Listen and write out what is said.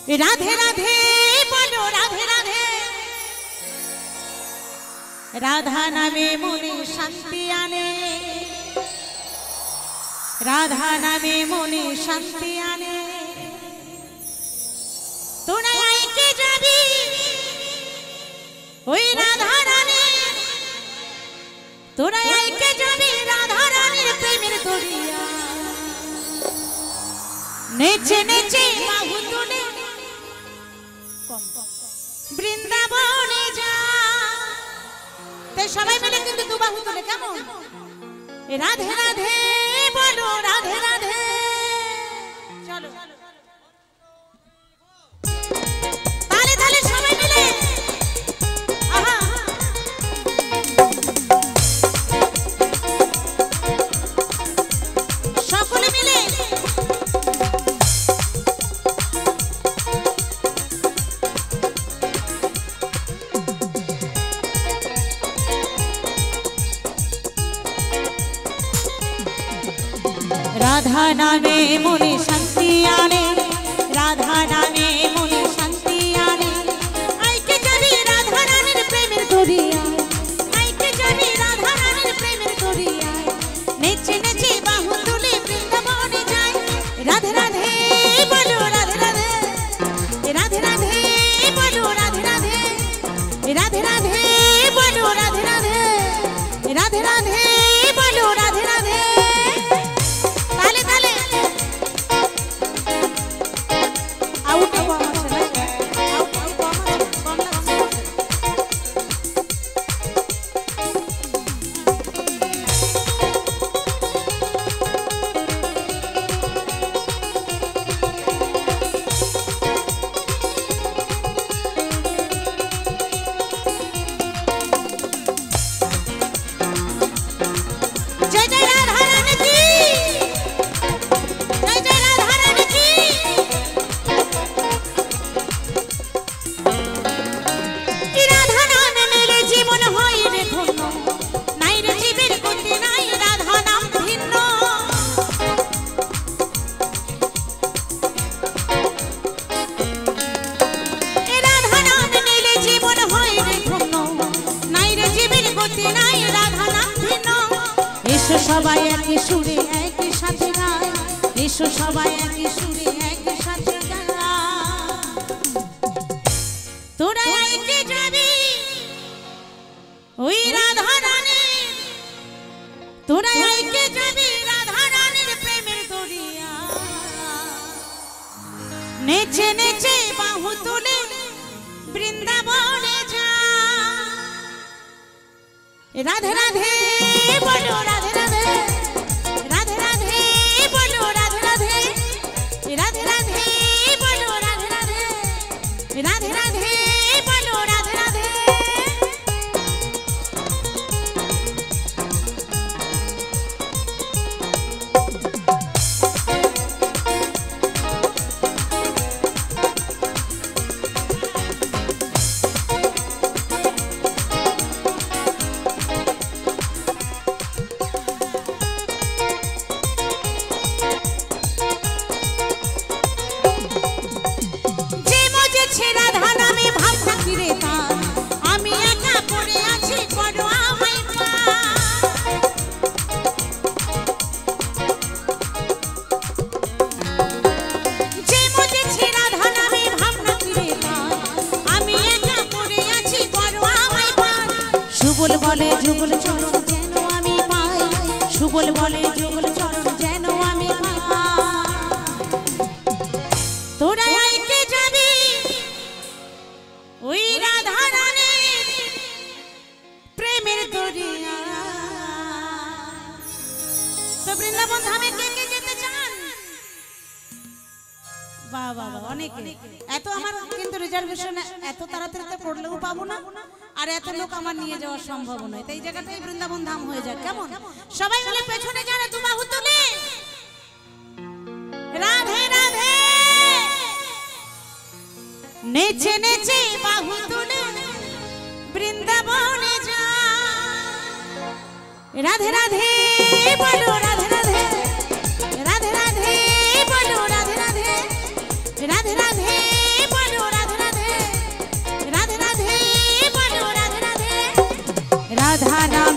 राधे राधे बोलो राधे राधे राधा नामे मने शांति आने राधा नामे मने शांति आने तोरा आइके जाबी ओई राधा रानी तोरा आइके जाबी राधा रानी प्रेमेर दरिया नेचे नेचे बाहु तुले বৃন্দাবনে যা তাই সবাই মিলে কিন্তু দুবাহু তুলে কেমন রাধে রাধে বলো রাধে রাধে চলো তালে তালে সবাই মিলে আহা সকলে মিলে राधा नामे मने शांति आने राधा नामे मने शांति आने आइके जाबी राधा रानीर प्रेमेर दरिया आइके जाबी राधा रानीर प्रेमेर दरिया नेचे नेचे बाहु तुले बृंदाबने जाय राधे राधे बोलो राधे राधे राधे राधे बोलो राधे राधे राधे राधे बोलो राधे राधे राधे राधे बोलो राधे राधे সবাই একই সুরে একই সাথে গায় এসো সবাই একই সুরে একই সাথে গায় তোরা আইকে যাবি ওই রাধা রানী তোরা আইকে যাবি রাধা রানীর প্রেমের দরিয়া নেচে নেচে বাহু তুলে বৃন্দাবনে যা রাধে রাধে বলো রাধে রাধে রাধে রাধে বলো রাধে রাধে রাধে রাধে বলো রাধে রাধে রাধে রাধে বলো রাধে রাধে সুবল বলে যুগল চরণ যেন আমি পাই সুবল বলে যুগল চরণ যেন আমি পাই তোরা আইকে যাবি ওই রাধা রানীর প্রেমের দরিয়া তো বৃন্দাবন ধামে কে কে যেতে চান বাহ বাহ অনেক এত আমার কিন্তু রিজার্ভেশন এত তাড়াতাড়িতে পড়লেও পাবো না আর এত লোক আমার নিয়ে যাওয়া সম্ভব নয় তাই জায়গাটাই বৃন্দাবন ধাম হয়ে যায় কেমন সবাই মিলে পেছনে যারা দুবাহু তুলে রাধে রাধে নেচে নেচে বাহু তুলে বৃন্দাবনে যা রাধে রাধে বলো রাধে রাধে রাধে রাধে বলো রাধে রাধে রাধে রাধে রাধা নামে